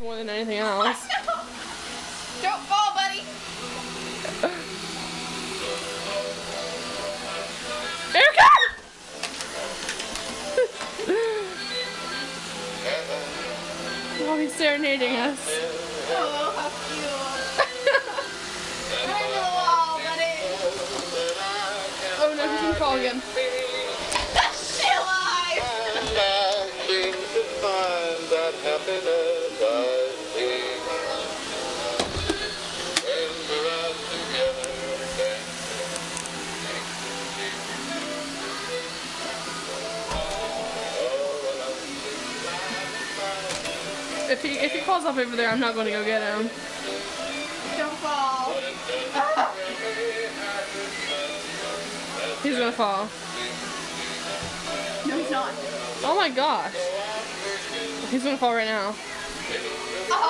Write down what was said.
more than anything else. Don't fall, buddy. Erica! Oh, he's serenading us. Oh, how cute. Right into the wall, buddy. Oh no, he's gonna fall again. Stay alive. If he falls off over there, I'm not going to go get him. Don't fall. He's gonna fall. No, he's not. Oh my gosh. He's gonna fall right now. Oh,